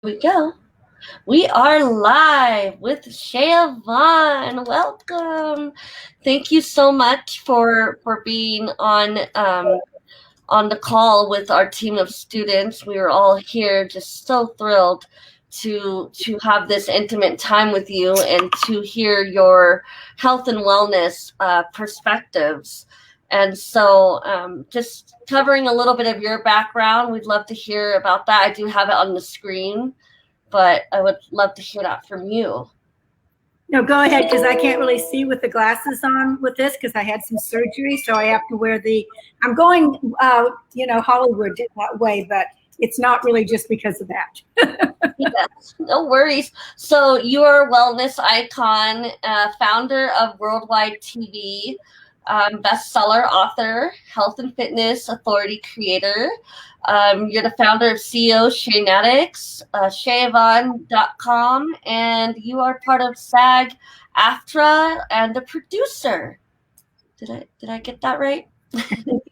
We go. We are live with Shea Vaughn. Welcome. Thank you so much for being on the call with our team of students. We are all here, just so thrilled to have this intimate time with you and to hear your health and wellness perspectives. And so, just covering a little bit of your background, we'd love to hear about that. I do have it on the screen, but I would love to hear that from you. No, go ahead, because I can't really see with the glasses on with this because I had some surgery, so I have to wear I'm going, Hollywood that way, but it's not really just because of that. Yes, no worries. So you're a wellness icon, founder of Worldwide TV, bestseller author, health and fitness authority creator. You're the founder of CEO Sheanatics, SheaVaughn.com, and you are part of SAG-AFTRA and a producer. Did I get that right?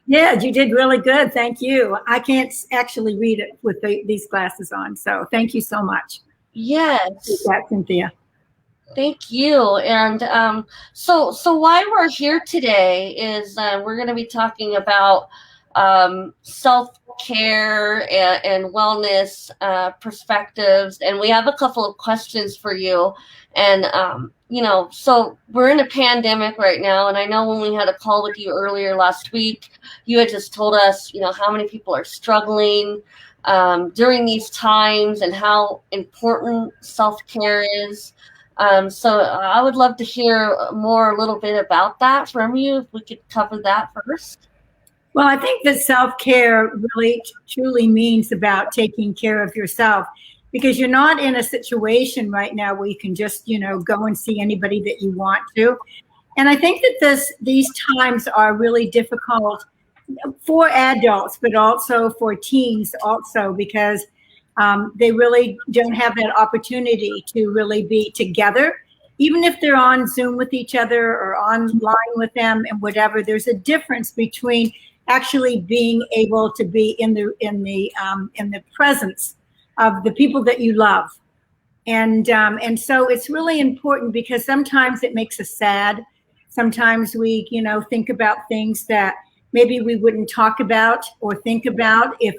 Yeah, you did really good. Thank you. I can't actually read it with these glasses on, so thank you so much. Yes. Cynthia. Thank you. And so why we're here today is we're going to be talking about self-care and wellness perspectives. And we have a couple of questions for you. And, so we're in a pandemic right now. And I know when we had a call with you earlier last week, you had just told us, how many people are struggling during these times and how important self-care is. So I would love to hear a little bit about that from you, if we could cover that first. Well, I think that self-care really truly means about taking care of yourself, because you're not in a situation right now where you can just, go and see anybody that you want to. And I think that these times are really difficult for adults, but also for teens also, because they really don't have that opportunity to really be together. Even if they're on Zoom with each other or online with them and whatever, there's a difference between actually being able to be in the presence of the people that you love. And so it's really important, because sometimes it makes us sad. Sometimes we, think about things that maybe we wouldn't talk about or think about if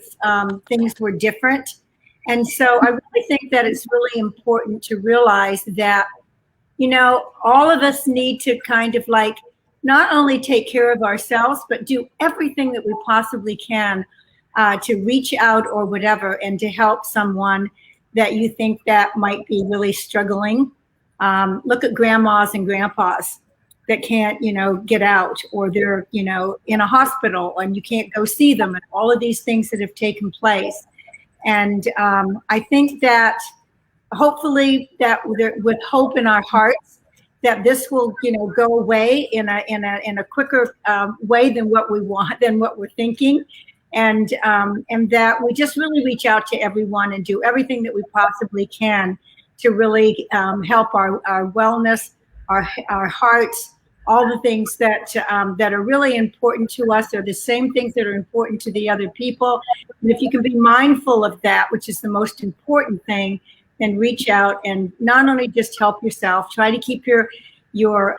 things were different. And so I really think that it's really important to realize that, all of us need to kind of not only take care of ourselves, but do everything that we possibly can to reach out or whatever, and to help someone that you think that might be really struggling. Look at grandmas and grandpas that can't, get out, or they're, in a hospital and you can't go see them, and all of these things that have taken place. And I think that hopefully that with hope in our hearts, that this will, go away in a quicker way than what we want, than what we're thinking. And that we just really reach out to everyone and do everything that we possibly can to really help our wellness, our hearts, all the things that are really important to us are the same things that are important to the other people. And if you can be mindful of that, which is the most important thing, then reach out and not only just help yourself, try to keep your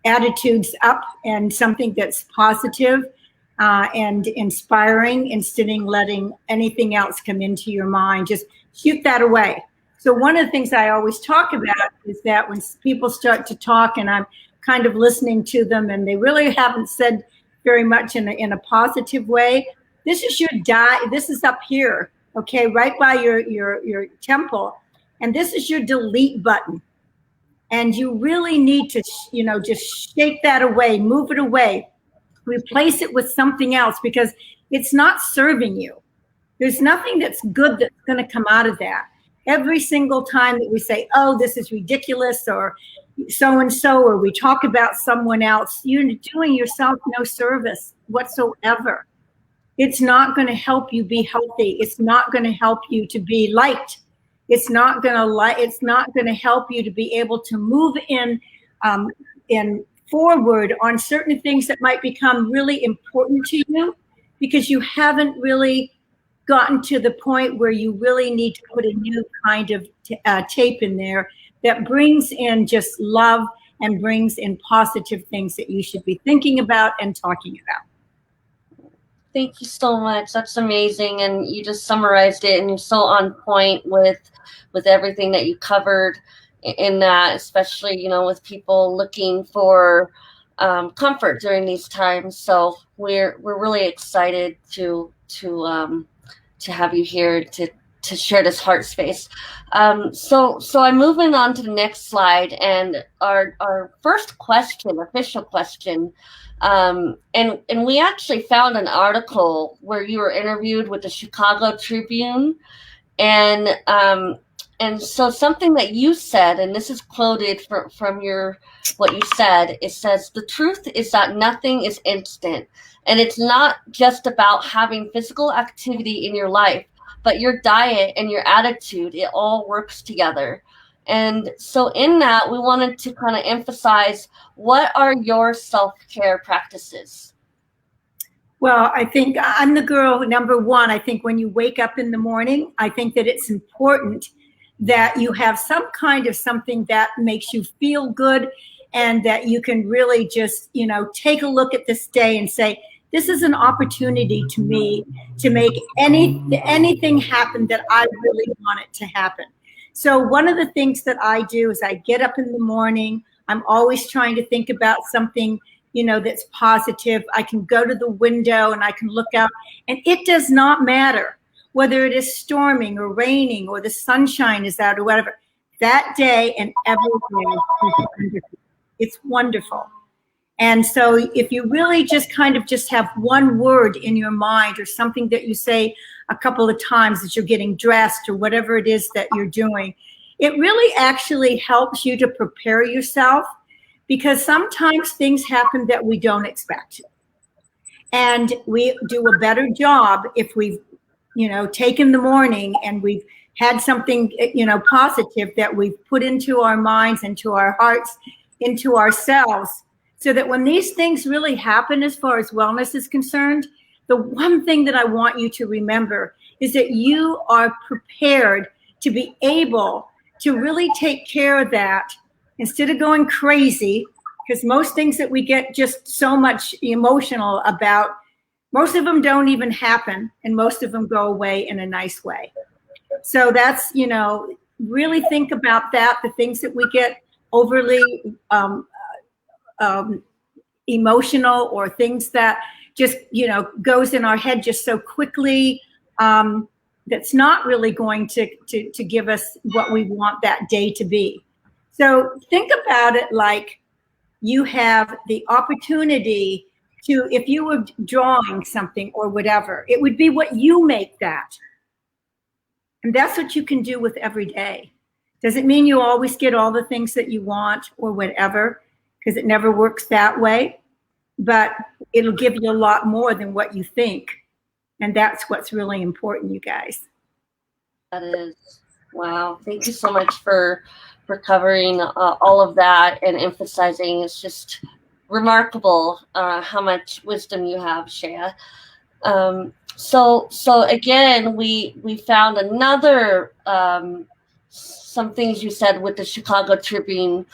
attitudes up and something that's positive and inspiring, instead of letting anything else come into your mind. Just shoot that away. So one of the things I always talk about is that when people start to talk and I'm kind of listening to them and they really haven't said very much in a positive way, this is your this is up here, okay, right by your temple, and this is your delete button. And you really need to, just shake that away, move it away, replace it with something else, because it's not serving you. There's nothing that's good that's going to come out of that. Every single time that we say, oh, this is ridiculous, or so-and-so, or we talk about someone else, you're doing yourself no service whatsoever. It's not going to help you be healthy. It's not going to help you to be liked. It's not going to help you to be able to move in forward on certain things that might become really important to you, because you haven't really gotten to the point where you really need to put a new kind of tape in there that brings in just love and brings in positive things that you should be thinking about and talking about. Thank you so much. That's amazing, and you just summarized it, and you're so on point with everything that you covered in that, especially with people looking for comfort during these times. So we're really excited to have you here to share this heart space. So I'm moving on to the next slide, and our first question, official question, and we actually found an article where you were interviewed with the Chicago Tribune, and so something that you said, and this is quoted from your what you said. It says, "The truth is that nothing is instant, and it's not just about having physical activity in your life, but your diet and your attitude. It all works together." And so in that, we wanted to kind of emphasize, what are your self-care practices? Well, I think I'm the girl, number one. I think when you wake up in the morning, I think that it's important that you have some kind of something that makes you feel good, and that you can really just, take a look at this day and say, this is an opportunity to me to make anything happen that I really want it to happen. So one of the things that I do is I get up in the morning. I'm always trying to think about something, that's positive. I can go to the window and I can look out, and it does not matter whether it is storming or raining or the sunshine is out or whatever. That day and every day, it's wonderful. And so if you really just kind of just have one word in your mind, or something that you say a couple of times as you're getting dressed or whatever it is that you're doing, it really actually helps you to prepare yourself, because sometimes things happen that we don't expect. And we do a better job if we've, taken the morning and we've had something, positive that we've put into our minds, into our hearts, into ourselves, so that when these things really happen, as far as wellness is concerned, the one thing that I want you to remember is that you are prepared to be able to really take care of that, instead of going crazy, because most things that we get just so much emotional about, most of them don't even happen, and most of them go away in a nice way. So that's, really think about that, the things that we get overly emotional, or things that just, goes in our head just so quickly, that's not really going to give us what we want that day to be. So think about it like you have the opportunity to, if you were drawing something or whatever, it would be what you make that. And that's what you can do with every day. Doesn't mean you always get all the things that you want or whatever, because it never works that way, but it'll give you a lot more than what you think. And that's what's really important, you guys. That is, wow. Thank you so much for covering all of that and emphasizing. It's just remarkable how much wisdom you have, Shea. So again, we found another some things you said with the Chicago Tribune,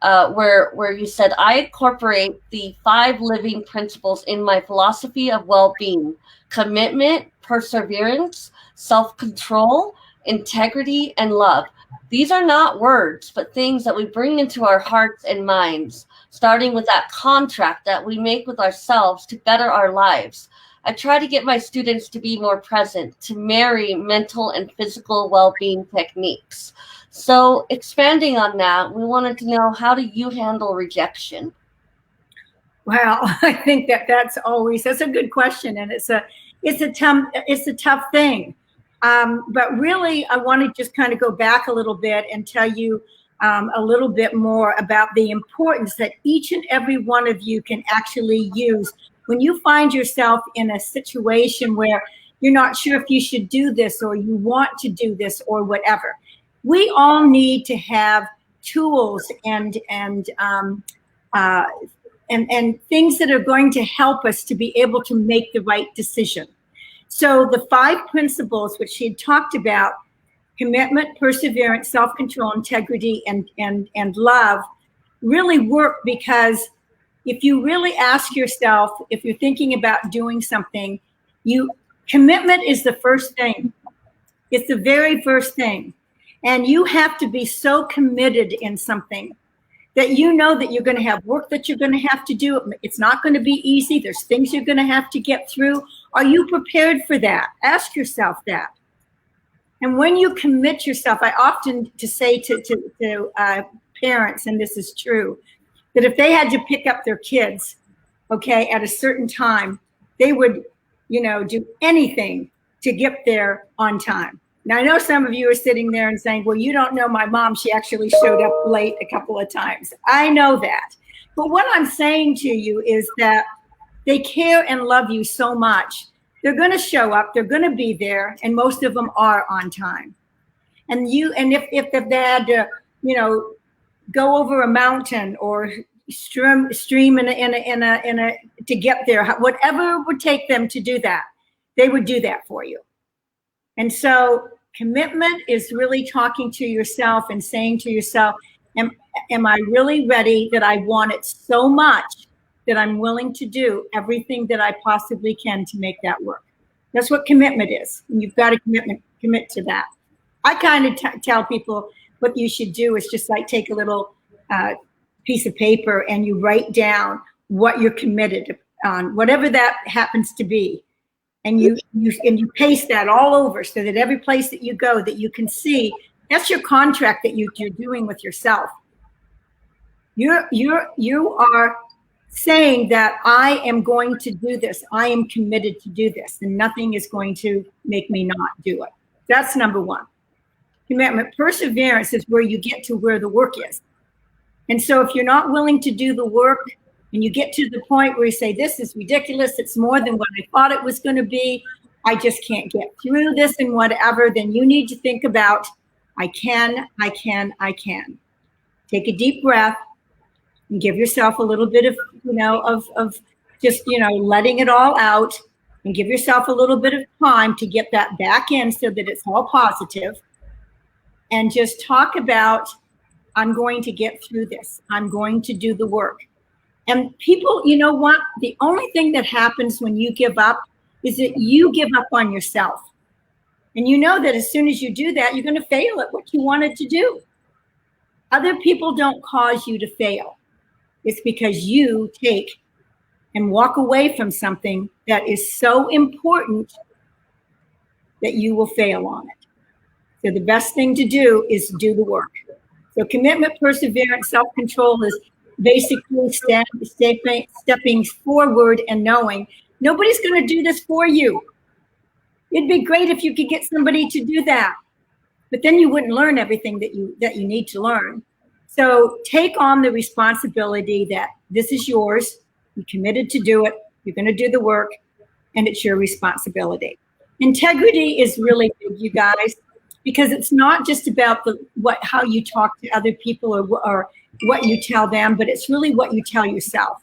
where you said, "I incorporate the 5 living principles in my philosophy of well-being: commitment, perseverance, self-control, integrity, and love. These are not words, but things that we bring into our hearts and minds, starting with that contract that we make with ourselves to better our lives. I try to get my students to be more present, to marry mental and physical well-being techniques." So expanding on that, we wanted to know, how do you handle rejection? Well, I think that's a good question, and it's a tough thing. But really, I want to just kind of go back a little bit and tell you a little bit more about the importance that each and every one of you can actually use when you find yourself in a situation where you're not sure if you should do this, or you want to do this, or whatever. We all need to have tools and things that are going to help us to be able to make the right decision. So the 5 principles, which she had talked about, commitment, perseverance, self-control, integrity, and love, really work, because if you really ask yourself, if you're thinking about doing something, commitment is the first thing. It's the very first thing. And you have to be so committed in something that you know that you're going to have work that you're going to have to do. It's not going to be easy. There's things you're going to have to get through. Are you prepared for that? Ask yourself that. And when you commit yourself, I often say to parents, and this is true, that if they had to pick up their kids, okay, at a certain time, they would, do anything to get there on time. Now, I know some of you are sitting there and saying, well, you don't know my mom. She actually showed up late a couple of times. I know that. But what I'm saying to you is that they care and love you so much. They're going to show up. They're going to be there. And most of them are on time. And if they had to, go over a mountain or stream to get there, whatever it would take them to do that, they would do that for you. And so commitment is really talking to yourself and saying to yourself, am I really ready, that I want it so much that I'm willing to do everything that I possibly can to make that work? That's what commitment is. And you've got to commit to that. I kind of tell people what you should do is just like take a little piece of paper and you write down what you're committed on, whatever that happens to be. And you paste that all over so that every place that you go, that you can see, that's your contract that you're doing with yourself. You are saying that I am going to do this. I am committed to do this, and nothing is going to make me not do it. That's number one. Commitment. Perseverance is where you get to where the work is. And so if you're not willing to do the work, and you get to the point where you say, this is ridiculous, it's more than what I thought it was going to be, I just can't get through this and whatever, then you need to think about, I can. Take a deep breath and give yourself a little bit of, of just, letting it all out, and give yourself a little bit of time to get that back in so that it's all positive. And just talk about, I'm going to get through this. I'm going to do the work. And people, you know what? The only thing that happens when you give up is that you give up on yourself. And you know that as soon as you do that, you're going to fail at what you wanted to do. Other people don't cause you to fail. It's because you take and walk away from something that is so important that you will fail on it. So the best thing to do is do the work. So commitment, perseverance, self-control is basically stepping forward and knowing nobody's going to do this for you. It'd be great if you could get somebody to do that, but then you wouldn't learn everything that you need to learn. So take on the responsibility that this is yours. You're committed to do it. You're going to do the work, and it's your responsibility. Integrity is really big, you guys, because it's not just about how you talk to other people or what you tell them, but it's really what you tell yourself.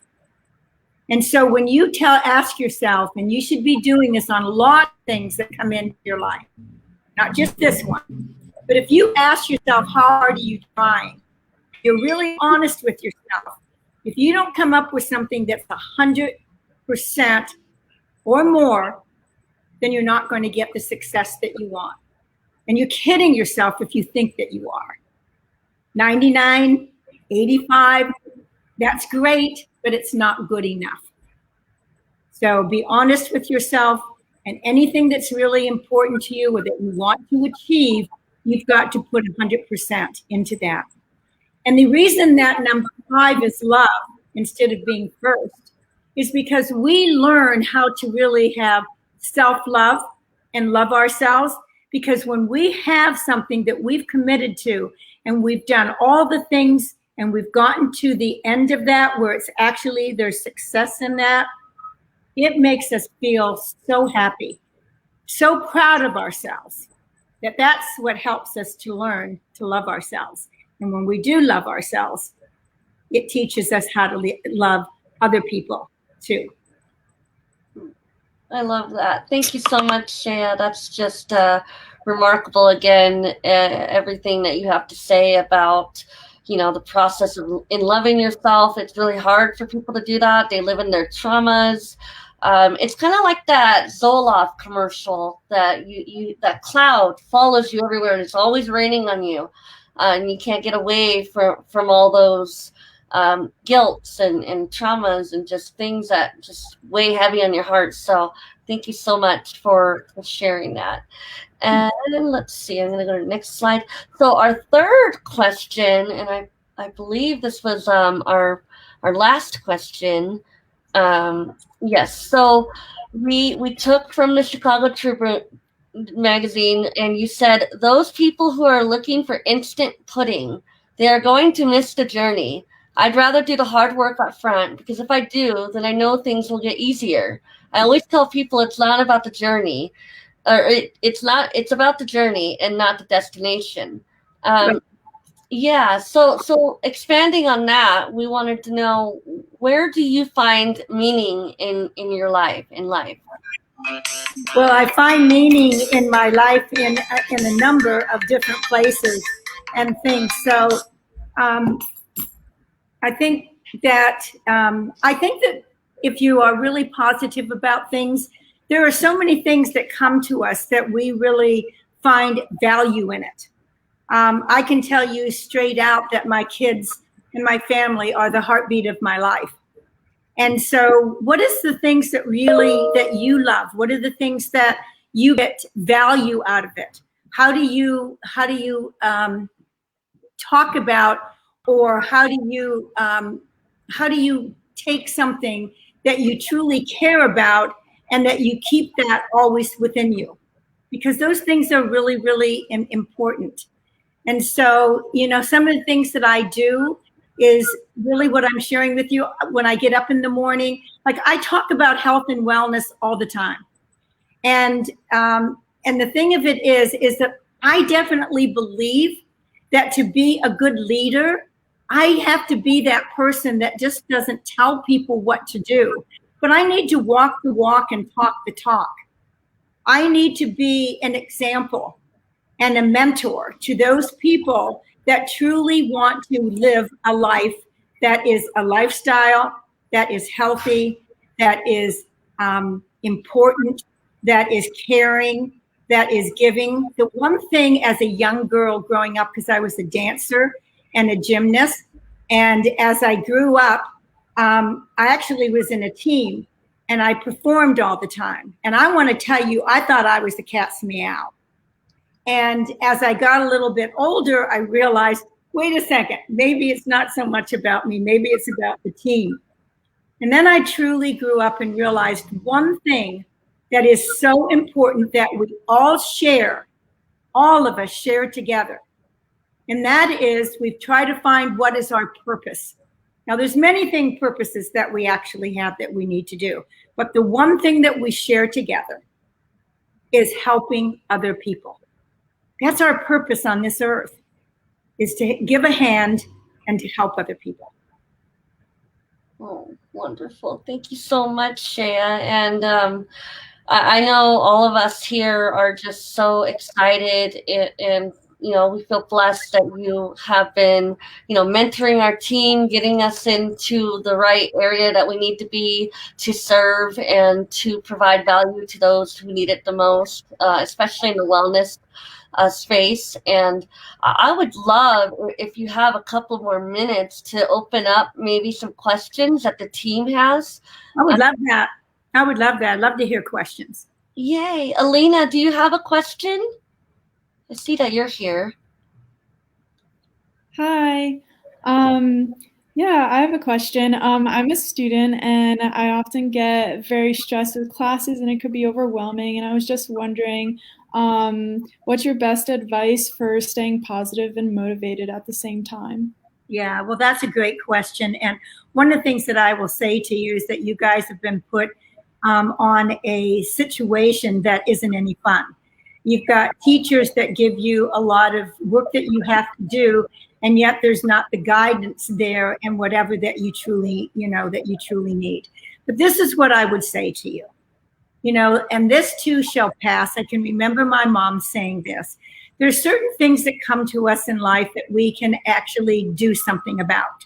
And so when you ask yourself, and you should be doing this on a lot of things that come into your life, not just this one, but if you ask yourself, how hard are you trying? You're really honest with yourself. If you don't come up with something that's 100% or more, then you're not going to get the success that you want. And you're kidding yourself if you think that you are. 99, 85, that's great, but it's not good enough. So be honest with yourself, and anything that's really important to you or that you want to achieve, you've got to put 100% into that. And the reason that number 5 is love instead of being first is because we learn how to really have self-love and love ourselves. Because when we have something that we've committed to, and we've done all the things, and we've gotten to the end of that where it's actually there's success in that, it makes us feel so happy, so proud of ourselves, that's what helps us to learn to love ourselves. And when we do love ourselves, it teaches us how to love other people too. I love that. Thank you so much, Shea. That's just remarkable. Again, everything that you have to say about, the process of in loving yourself. It's really hard for people to do that. They live in their traumas. It's kind of like that Zoloft commercial that that cloud follows you everywhere, and it's always raining on you, and you can't get away from all those guilts and traumas and just things that just weigh heavy on your heart. So thank you so much for sharing that. And let's see, I'm going to go to the next slide. So our third question, and I believe this was our last question. Yes, so we took from the Chicago Tribune magazine, and you said those people who are looking for instant pudding, they are going to miss the journey. I'd rather do the hard work up front, because if I do, then I know things will get easier. I always tell people it's not about the journey, or it's about the journey and not the destination. Right. Yeah, so expanding on that, we wanted to know, where do you find meaning in your life, in life? Well, I find meaning in my life in a number of different places and things. So um, I think that if you are really positive about things, there are so many things that come to us that we really find value in it. I can tell you straight out that my kids and my family are the heartbeat of my life. And so, what is the things that you love? What are the things that you get value out of it? How do you talk about, or how do you take something that you truly care about and that you keep that always within you? Because those things are really, really important. And so, some of the things that I do is really what I'm sharing with you when I get up in the morning. Like, I talk about health and wellness all the time. And the thing of it is that I definitely believe that to be a good leader, I have to be that person that just doesn't tell people what to do, but I need to walk the walk and talk the talk. I need to be an example and a mentor to those people that truly want to live a life that is a lifestyle, that is healthy, that is important, that is caring, that is giving. The one thing as a young girl growing up, because I was a dancer and a gymnast, and as I grew up, I actually was in a team and I performed all the time. And I want to tell you, I thought I was the cat's meow. And as I got a little bit older, I realized, wait a second, maybe it's not so much about me, maybe it's about the team. And then I truly grew up and realized one thing that is so important that we all share, all of us share together. And that is, we've tried to find what is our purpose. Now, there's many purposes that we actually have that we need to do. But the one thing that we share together is helping other people. That's our purpose on this earth, is to give a hand and to help other people. Oh, wonderful. Thank you so much, Shea. And I know all of us here are just so excited, and we feel blessed that you have been, mentoring our team, getting us into the right area that we need to be to serve and to provide value to those who need it the most, especially in the wellness space. And I would love, if you have a couple more minutes, to open up maybe some questions that the team has. I would love that. I would love that. I'd love to hear questions. Yay. Elena, do you have a question? I see that you're here. Hi. Yeah, I have a question. I'm a student and I often get very stressed with classes and it could be overwhelming. And I was just wondering, what's your best advice for staying positive and motivated at the same time? Yeah, well, that's a great question. And one of the things that I will say to you is that you guys have been put on a situation that isn't any fun. You've got teachers that give you a lot of work that you have to do, and yet there's not the guidance there and whatever that you truly need. But this is what I would say to you. and this too shall pass. I can remember my mom saying this. There's certain things that come to us in life that we can actually do something about.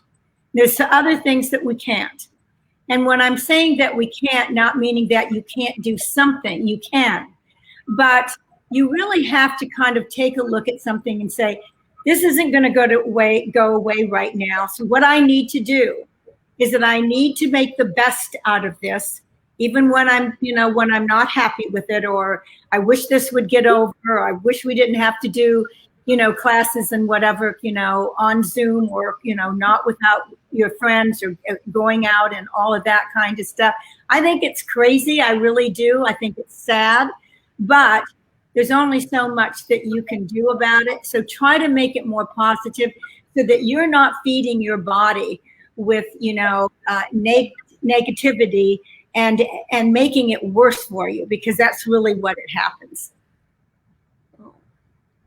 There's other things that we can't. And when I'm saying that we can't, not meaning that you can't do something, you can. But you really have to kind of take a look at something and say, this isn't going to go away right now. So what I need to do is that I need to make the best out of this, even when I'm not happy with it, or I wish this would get over, or I wish we didn't have to do, classes and whatever, on Zoom, or, not without your friends, or going out and all of that kind of stuff. I think it's crazy. I really do. I think it's sad, but there's only so much that you can do about it. So try to make it more positive so that you're not feeding your body with, negativity and making it worse for you, because that's really what it happens.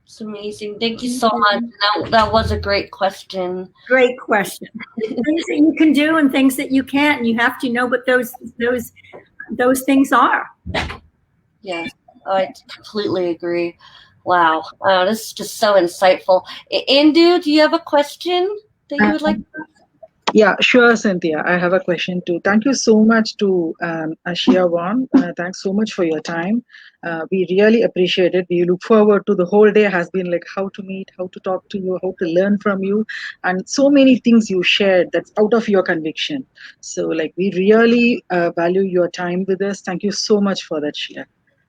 It's amazing. Thank you so much. That was a great question. Great question. Things that you can do and things that you can't, and you have to know what those things are. Yes, I completely agree. Wow, this is just so insightful. Indu, do you have a question that you would like to ask? Yeah, sure, Cynthia. I have a question too. Thank you so much to Shea Vaughn. Thanks so much for your time. We really appreciate it. We look forward to the whole day has been like how to meet, how to talk to you, how to learn from you, and so many things you shared that's out of your conviction. So like we really value your time with us. Thank you so much for that, Shea.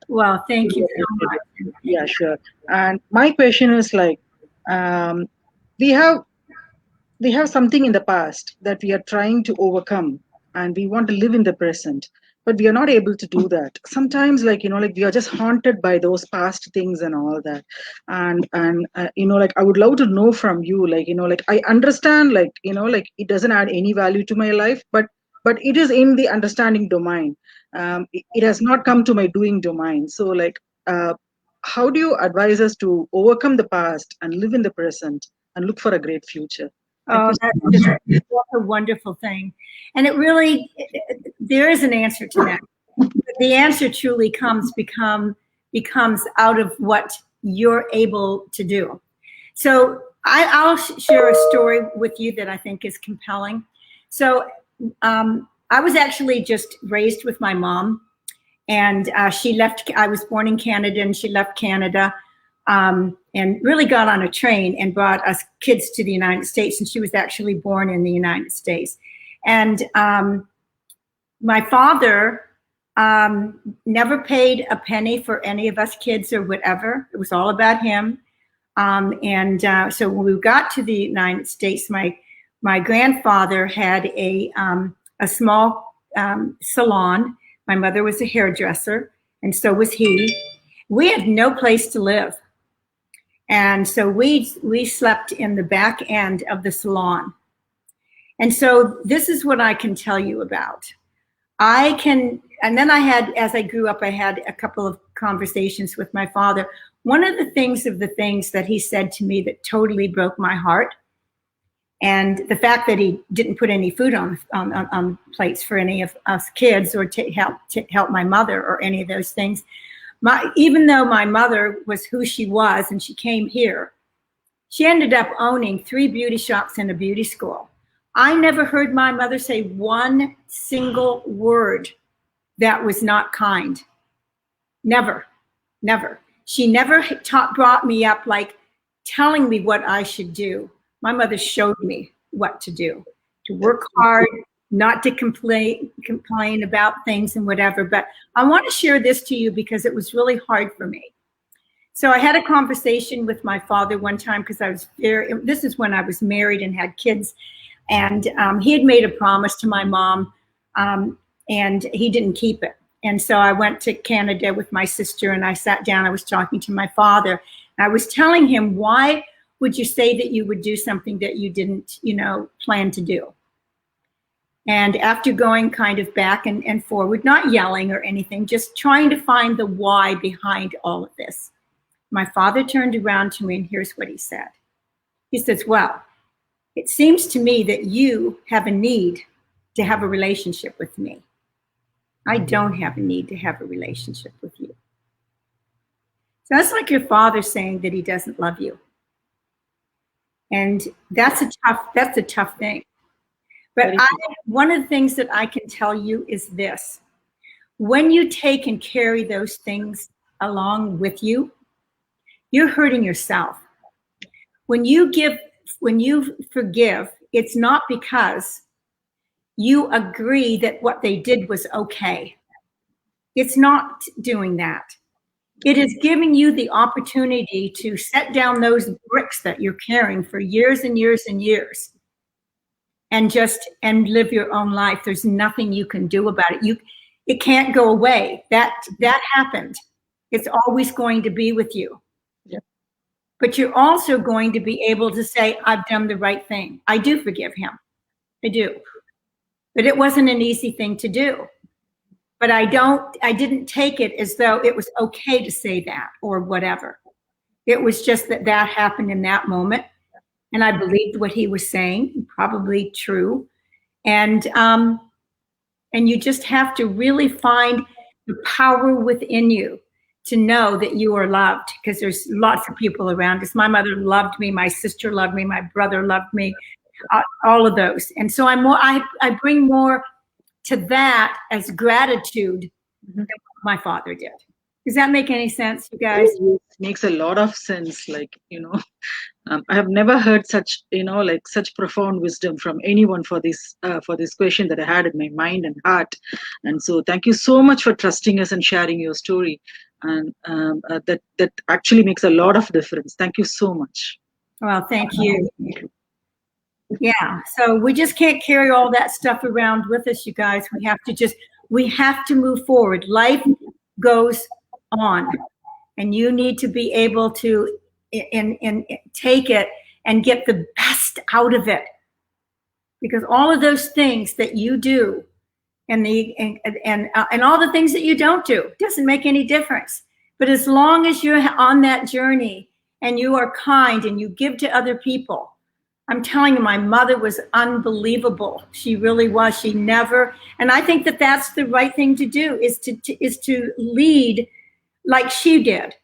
Well, thank you so much. Yeah, sure. And my question is like, we have something in the past that we are trying to overcome, and we want to live in the present, but we are not able to do that. Sometimes like we are just haunted by those past things and all that. And I would love to know from you, I understand it doesn't add any value to my life, but it is in the understanding domain. It has not come to my doing domain. So how do you advise us to overcome the past and live in the present and look for a great future? Oh, that's a wonderful thing. And there is an answer to that. The answer truly becomes out of what you're able to do. So I'll share a story with you that I think is compelling. So I was actually just raised with my mom, and she left. I was born in Canada, and she left Canada. And really got on a train and brought us kids to the United States. And she was actually born in the United States. And my father never paid a penny for any of us kids or whatever. It was all about him. So when we got to the United States, my grandfather had a small salon. My mother was a hairdresser, and so was he. We had no place to live. And so we slept in the back end of the salon. And so this is what I can tell you about. And then as I grew up, I had a couple of conversations with my father. One of the things that he said to me that totally broke my heart, and the fact that he didn't put any food on plates for any of us kids, or to help my mother, or any of those things. Even though my mother was who she was and she came here, she ended up owning 3 beauty shops and a beauty school. I never heard my mother say one single word that was not kind. Never, never. She never brought me up like telling me what I should do. My mother showed me what to do, to work hard, not to complain about things and whatever. But I want to share this to you because it was really hard for me. So I had a conversation with my father one time, because this is when I was married and had kids. And he had made a promise to my mom, and he didn't keep it. And so I went to Canada with my sister, and I sat down. I was talking to my father. And I was telling him, why would you say that you would do something that you didn't, plan to do? And after going kind of back and forward, not yelling or anything, just trying to find the why behind all of this, my father turned around to me, and here's what he said. He says, well, it seems to me that you have a need to have a relationship with me. I don't have a need to have a relationship with you. So that's like your father saying that he doesn't love you. And that's a tough thing. But one of the things that I can tell you is this. When you take and carry those things along with you, you're hurting yourself. When you forgive, it's not because you agree that what they did was okay. It's not doing that. It is giving you the opportunity to set down those bricks that you're carrying for years and years and years and live your own life. There's nothing you can do about it. It can't go away. That happened. It's always going to be with you. Yeah. But you're also going to be able to say, I've done the right thing. I do forgive him. I do. But it wasn't an easy thing to do. But I didn't take it as though it was okay to say that or whatever. It was just that happened in that moment. And I believed what he was saying, probably true. And you just have to really find the power within you to know that you are loved, because there's lots of people around us. My mother loved me. My sister loved me. My brother loved me. All of those. And so I bring more to that as gratitude than what my father did. Does that make any sense, you guys? It makes a lot of sense. Like, I have never heard such, such profound wisdom from anyone for this question that I had in my mind and heart. And so thank you so much for trusting us and sharing your story. And that actually makes a lot of difference. Thank you so much. Well, thank you. Yeah, so we just can't carry all that stuff around with us, you guys. We have to move forward. Life goes on, and you need to be able to take it and get the best out of it, because all of those things that you do and all the things that you don't do doesn't make any difference. But as long as you're on that journey and you are kind and you give to other people, I'm telling you, my mother was unbelievable. She really was. She never, and I think that that's the right thing to do, is to lead like she did.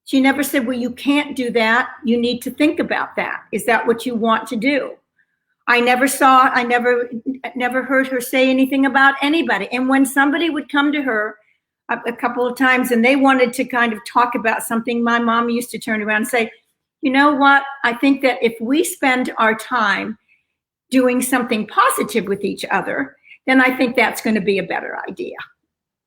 She never said, well, you can't do that. You need to think about that. Is that what you want to do? I never heard her say anything about anybody. And when somebody would come to her a couple of times and they wanted to kind of talk about something, my mom used to turn around and say, you know what? I think that if we spend our time doing something positive with each other, then I think that's going to be a better idea.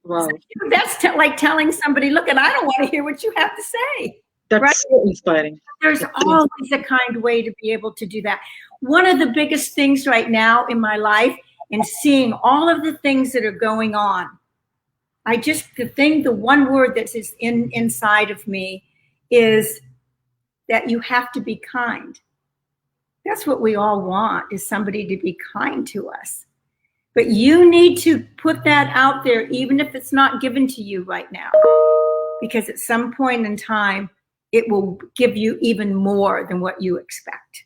Wow. So that's like telling somebody, look, and I don't want to hear what you have to say. That's right? so inspiring. There's always a kind way to be able to do that. One of the biggest things right now in my life, and seeing all of the things that are going on, the one word that's inside of me is that you have to be kind. That's what we all want, is somebody to be kind to us. But you need to put that out there, even if it's not given to you right now, because at some point in time, it will give you even more than what you expect.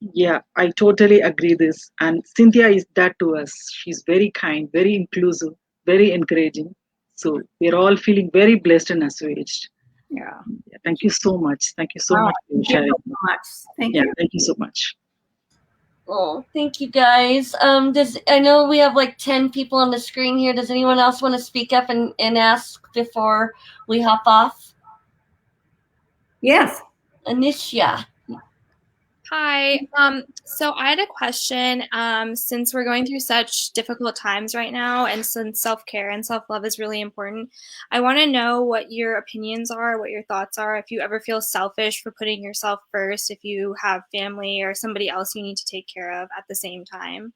Yeah, I totally agree this. And Cynthia is that to us. She's very kind, very inclusive, very encouraging. So we're all feeling very blessed and assuaged. Yeah. Thank you so much. Thank you so much for sharing. Thank you so much. Thank you. Thank you so much. Oh, thank you guys. I know we have like 10 people on the screen here. Does anyone else want to speak up and ask before we hop off? Yes. Anisha. Hi. So I had a question. Since we're going through such difficult times right now, and since self-care and self-love is really important, I want to know what your opinions are, what your thoughts are, if you ever feel selfish for putting yourself first, if you have family or somebody else you need to take care of at the same time.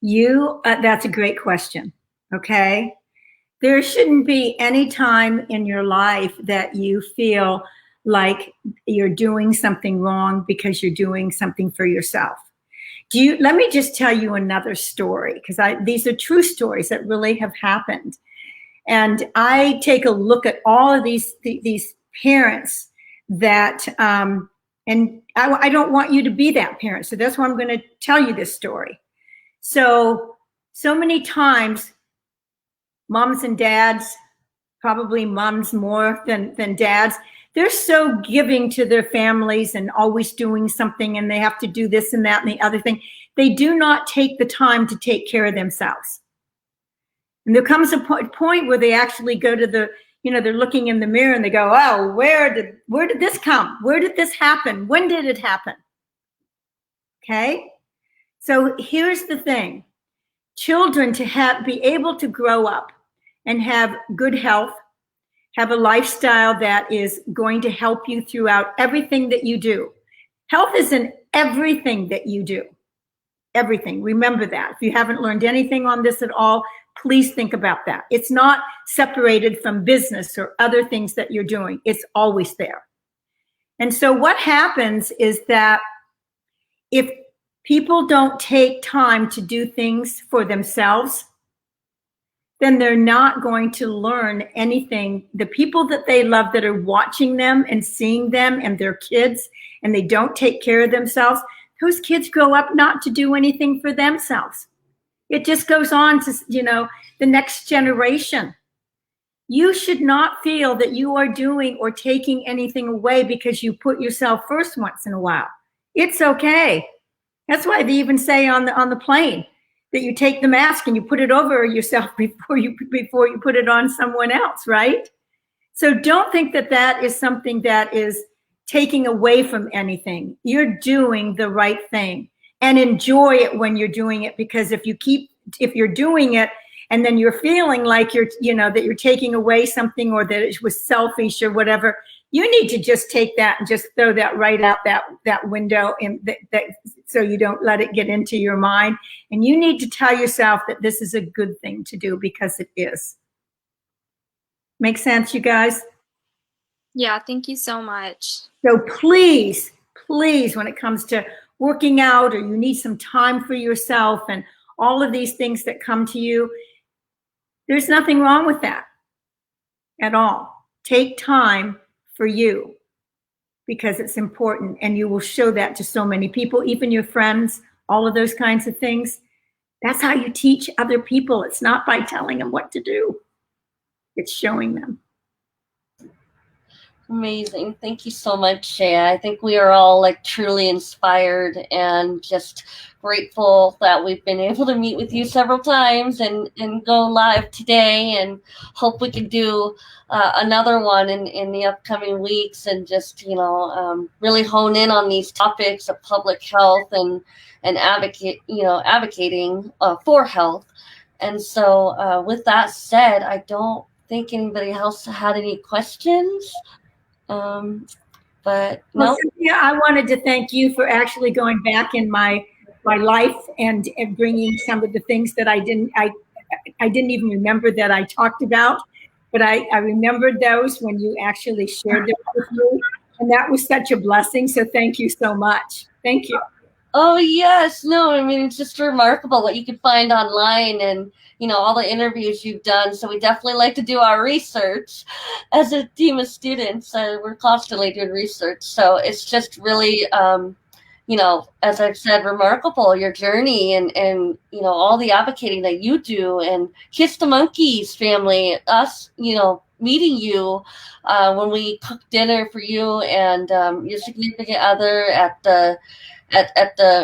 That's a great question. Okay. There shouldn't be any time in your life that you feel like you're doing something wrong because you're doing something for yourself. Let me just tell you another story, because these are true stories that really have happened. And I take a look at all of these parents that, and I don't want you to be that parent. So that's why I'm going to tell you this story. So many times moms and dads, probably moms more than dads, they're so giving to their families and always doing something, and they have to do this and that and the other thing. They do not take the time to take care of themselves. And there comes a point where they actually go to the, they're looking in the mirror and they go, oh, where did this come? Where did this happen? When did it happen? Okay. So here's the thing. Children to be able to grow up and have good health, have a lifestyle that is going to help you throughout everything that you do. Health is in everything that you do. Everything. Remember that. If you haven't learned anything on this at all, please think about that. It's not separated from business or other things that you're doing. It's always there. And so what happens is that if people don't take time to do things for themselves, then they're not going to learn anything. The people that they love that are watching them and seeing them and their kids, and they don't take care of themselves, those kids grow up not to do anything for themselves. It just goes on to, the next generation. You should not feel that you are doing or taking anything away because you put yourself first once in a while. It's okay. That's why they even say on the plane that you take the mask and you put it over yourself before you put it on someone else, right? So don't think that that is something that is taking away from anything. You're doing the right thing, and enjoy it when you're doing it, because if you're doing it and then you're feeling like that you're taking away something, or that it was selfish or whatever, you need to just take that and just throw that right out that window, and that so you don't let it get into your mind. And you need to tell yourself that this is a good thing to do, because it is. Make sense, you guys? Yeah, thank you so much. So please, when it comes to working out, or you need some time for yourself and all of these things that come to you, there's nothing wrong with that at all. Take time for you, because it's important, and you will show that to so many people, even your friends, all of those kinds of things. That's how you teach other people. It's not by telling them what to do. It's showing them. Amazing. Thank you so much, Shea. I think we are all truly inspired and just grateful that we've been able to meet with you several times and go live today, and hope we can do another one in the upcoming weeks, and just, really hone in on these topics of public health and advocating for health. And so with that said, I don't think anybody else had any questions. But no. Well, Cynthia, I wanted to thank you for actually going back in my life and bringing some of the things that I didn't even remember that I talked about, but I remembered those when you actually shared them with me, and that was such a blessing. So thank you so much. Thank you. Oh, yes. No, I mean, it's just remarkable what you can find online, and, all the interviews you've done. So we definitely like to do our research as a team of students. We're constantly doing research. So it's just really, as I've said, remarkable, your journey and all the advocating that you do. And Kiss the Monkeys family, us, meeting you when we cooked dinner for you and your significant other at the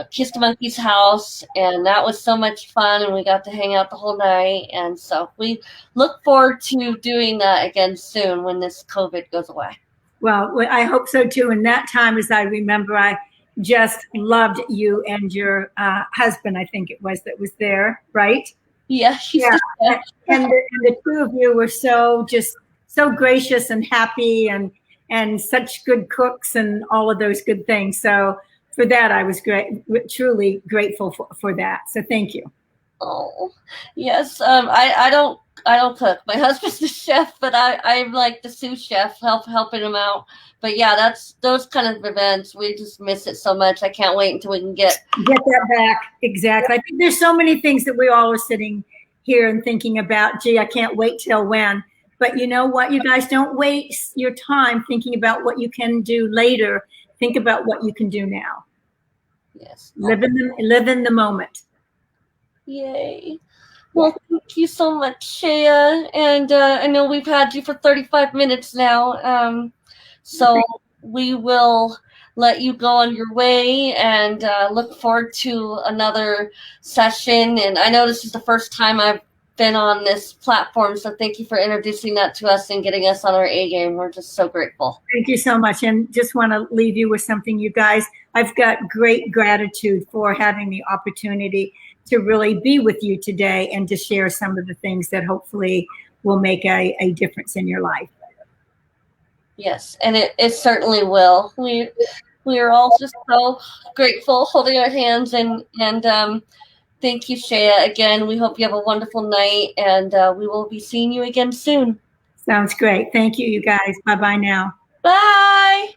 Kiss the Monkeys house, and that was so much fun, and we got to hang out the whole night. And so we look forward to doing that again soon when this COVID goes away. Well, I hope so too. And that time, as I remember, I just loved you and your husband, I think it was, that was there, right? Yeah. And the two of you were so gracious and happy and such good cooks and all of those good things. So for that, I was truly grateful for that. So thank you. Oh, yes. I don't cook. My husband's the chef, but I'm like the sous chef, helping him out. But yeah, that's those kind of events. We just miss it so much. I can't wait until we can get that back. Exactly. I think there's so many things that we all are sitting here and thinking about. Gee, I can't wait till when. But you know what, you guys, don't waste your time thinking about what you can do later. Think about what you can do now. Yes. Live in the moment. Yay. Well, thank you so much, Shea. And I know we've had you for 35 minutes now. So we will let you go on your way and look forward to another session. And I know this is the first time I've been on this platform, so thank you for introducing that to us and getting us on our A game. We're just so grateful. Thank you so much. And just want to leave you with something, you guys. I've got great gratitude for having the opportunity to really be with you today and to share some of the things that hopefully will make a difference in your life. Yes, and it certainly will. We are all just so grateful, holding our hands, and thank you, Shea. Again, we hope you have a wonderful night, and we will be seeing you again soon. Sounds great. Thank you, you guys. Bye-bye now. Bye.